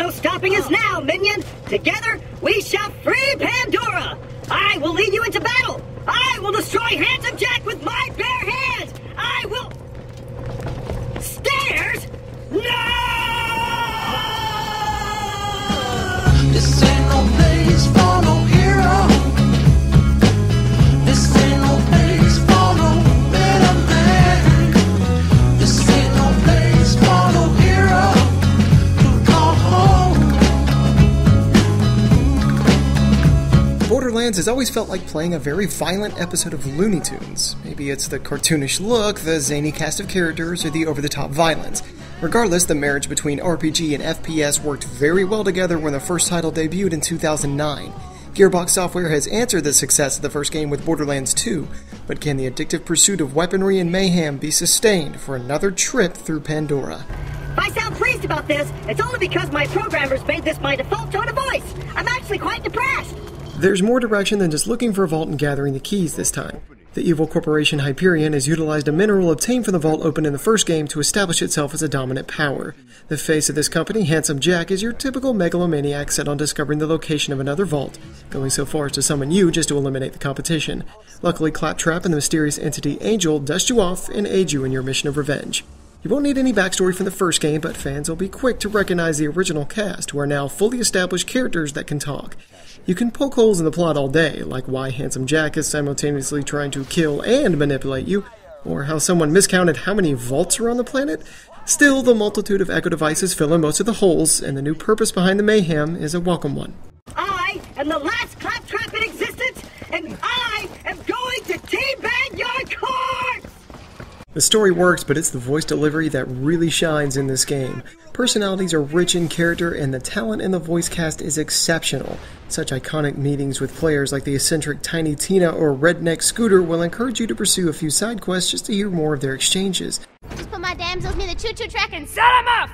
no stopping us now, minion! Together, we shall free Pandora! I will lead you into battle! I will destroy Handsome Jack with my bare hands! I will... Stairs? No! This ain't no place for no hero. This ain't no place for no better man. This ain't no place for no hero to call home. Borderlands has always felt like playing a very violent episode of Looney Tunes. Maybe it's the cartoonish look, the zany cast of characters, or the over-the-top violence. Regardless, the marriage between RPG and FPS worked very well together when the first title debuted in 2009. Gearbox Software has answered the success of the first game with Borderlands 2, but can the addictive pursuit of weaponry and mayhem be sustained for another trip through Pandora? If I sound pleased about this, it's only because my programmers made this my default tone of voice. I'm actually quite depressed. There's more direction than just looking for a vault and gathering the keys this time. The evil corporation Hyperion has utilized a mineral obtained from the vault opened in the first game to establish itself as a dominant power. The face of this company, Handsome Jack, is your typical megalomaniac set on discovering the location of another vault, going so far as to summon you just to eliminate the competition. Luckily, Claptrap and the mysterious entity Angel dust you off and aid you in your mission of revenge. You won't need any backstory from the first game, but fans will be quick to recognize the original cast, who are now fully established characters that can talk. You can poke holes in the plot all day, like why Handsome Jack is simultaneously trying to kill and manipulate you, or how someone miscounted how many vaults are on the planet. Still, the multitude of echo devices fill in most of the holes, and the new purpose behind the mayhem is a welcome one. I am the last Claptrap in existence, and I am going to teabag your corpse! The story works, but it's the voice delivery that really shines in this game. Personalities are rich in character, and the talent in the voice cast is exceptional. Such iconic meetings with players like the eccentric Tiny Tina or Redneck Scooter will encourage you to pursue a few side quests just to hear more of their exchanges. Just put my damsels near the choo-choo track and set them off!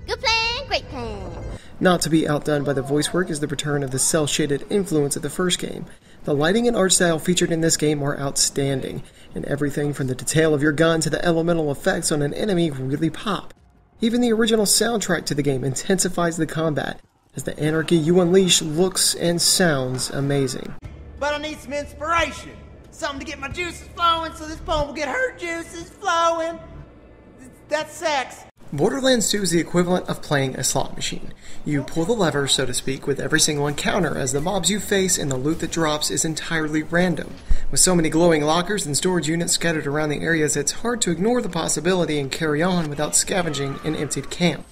Good plan, great plan. Not to be outdone by the voice work is the return of the cel-shaded influence of the first game. The lighting and art style featured in this game are outstanding, and everything from the detail of your gun to the elemental effects on an enemy really pop. Even the original soundtrack to the game intensifies the combat, as the anarchy you unleash looks and sounds amazing. But I need some inspiration. Something to get my juices flowing so this poem will get her juices flowing. That's sex. Borderlands 2 is the equivalent of playing a slot machine. You pull the lever, so to speak, with every single encounter, as the mobs you face and the loot that drops is entirely random. With so many glowing lockers and storage units scattered around the areas, it's hard to ignore the possibility and carry on without scavenging an emptied camp.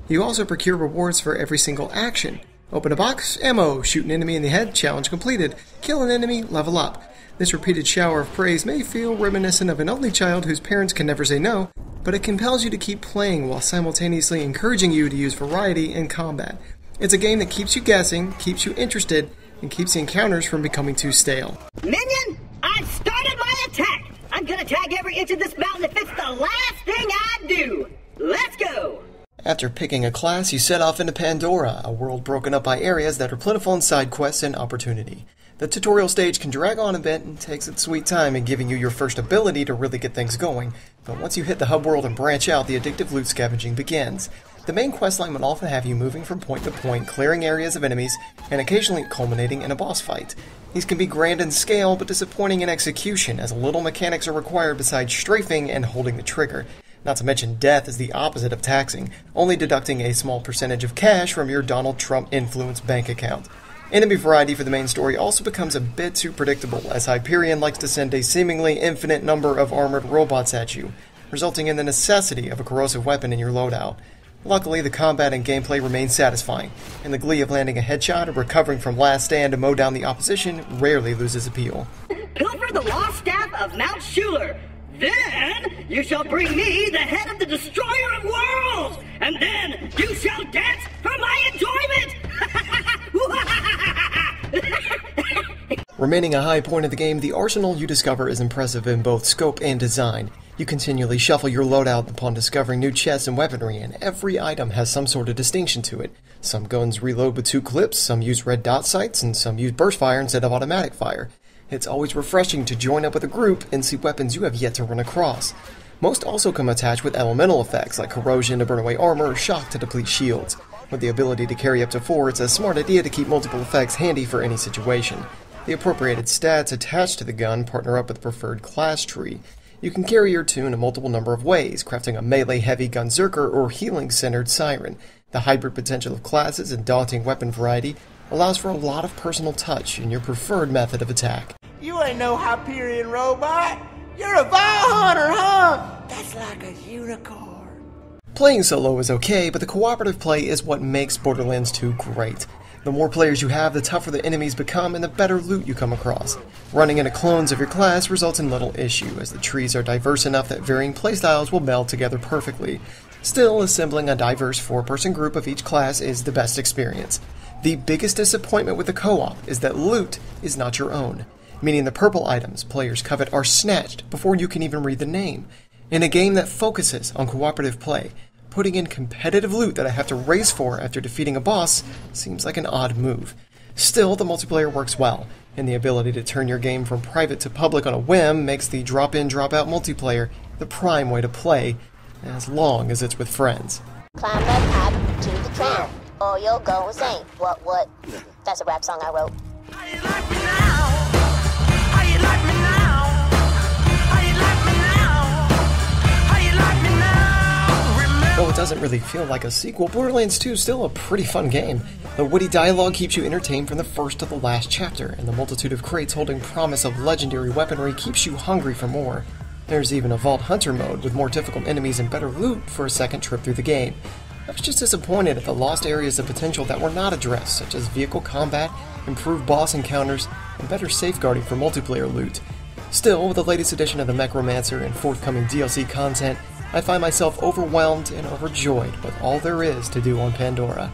You also procure rewards for every single action. Open a box, ammo, shoot an enemy in the head, challenge completed, kill an enemy, level up. This repeated shower of praise may feel reminiscent of an only child whose parents can never say no, but it compels you to keep playing while simultaneously encouraging you to use variety in combat. It's a game that keeps you guessing, keeps you interested, and keeps the encounters from becoming too stale. Minion, I've started my attack! I'm gonna tag every inch of this mountain if it's the last thing I do! Let's go! After picking a class, you set off into Pandora, a world broken up by areas that are plentiful in side quests and opportunity. The tutorial stage can drag on a bit and takes its sweet time in giving you your first ability to really get things going, but once you hit the hub world and branch out, the addictive loot scavenging begins. The main questline will often have you moving from point to point, clearing areas of enemies, and occasionally culminating in a boss fight. These can be grand in scale, but disappointing in execution, as little mechanics are required besides strafing and holding the trigger. Not to mention death is the opposite of taxing, only deducting a small percentage of cash from your Donald Trump-influenced bank account. Enemy variety for the main story also becomes a bit too predictable, as Hyperion likes to send a seemingly infinite number of armored robots at you, resulting in the necessity of a corrosive weapon in your loadout. Luckily, the combat and gameplay remain satisfying, and the glee of landing a headshot or recovering from last stand to mow down the opposition rarely loses appeal. Pilfer the lost staff of Mount Schuler. Then you shall bring me the head of the destroyer of worlds, and then you shall dance for my enjoyment! Remaining a high point of the game, the arsenal you discover is impressive in both scope and design. You continually shuffle your loadout upon discovering new chests and weaponry, and every item has some sort of distinction to it. Some guns reload with 2 clips, some use red dot sights, and some use burst fire instead of automatic fire. It's always refreshing to join up with a group and see weapons you have yet to run across. Most also come attached with elemental effects like corrosion to burn away armor or shock to deplete shields. With the ability to carry up to 4, it's a smart idea to keep multiple effects handy for any situation. The appropriated stats attached to the gun partner up with the preferred class tree. You can carry your tune a multiple number of ways, crafting a melee-heavy gunzerker or healing-centered siren. The hybrid potential of classes and daunting weapon variety allows for a lot of personal touch in your preferred method of attack. You ain't no Hyperion robot. You're a Vile Hunter, huh? That's like a unicorn. Playing solo is okay, but the cooperative play is what makes Borderlands 2 great. The more players you have, the tougher the enemies become and the better loot you come across. Running into clones of your class results in little issue, as the trees are diverse enough that varying playstyles will meld together perfectly. Still, assembling a diverse 4-person group of each class is the best experience. The biggest disappointment with the co-op is that loot is not your own, meaning the purple items players covet are snatched before you can even read the name. In a game that focuses on cooperative play, putting in competitive loot that I have to race for after defeating a boss seems like an odd move. Still, the multiplayer works well, and the ability to turn your game from private to public on a whim makes the drop-in, drop-out multiplayer the prime way to play, as long as it's with friends. Climb back up to the tram, or you'll go insane. What? That's a rap song I wrote. How you like me now? How you like me now? How you like me now? How you like me now? Remember. Though it doesn't really feel like a sequel, Borderlands 2 is still a pretty fun game. The witty dialogue keeps you entertained from the first to the last chapter, and the multitude of crates holding promise of legendary weaponry keeps you hungry for more. There's even a Vault Hunter mode with more difficult enemies and better loot for a second trip through the game. I was just disappointed at the lost areas of potential that were not addressed, such as vehicle combat, improved boss encounters, and better safeguarding for multiplayer loot. Still, with the latest edition of the Mechromancer and forthcoming DLC content, I find myself overwhelmed and overjoyed with all there is to do on Pandora,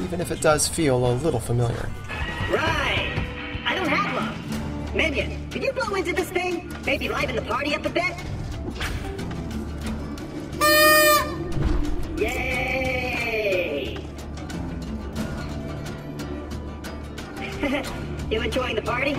even if it does feel a little familiar. Right! I don't have one. Minion, can you blow into this thing? Maybe liven the party up a bit? Yay! You enjoying the party?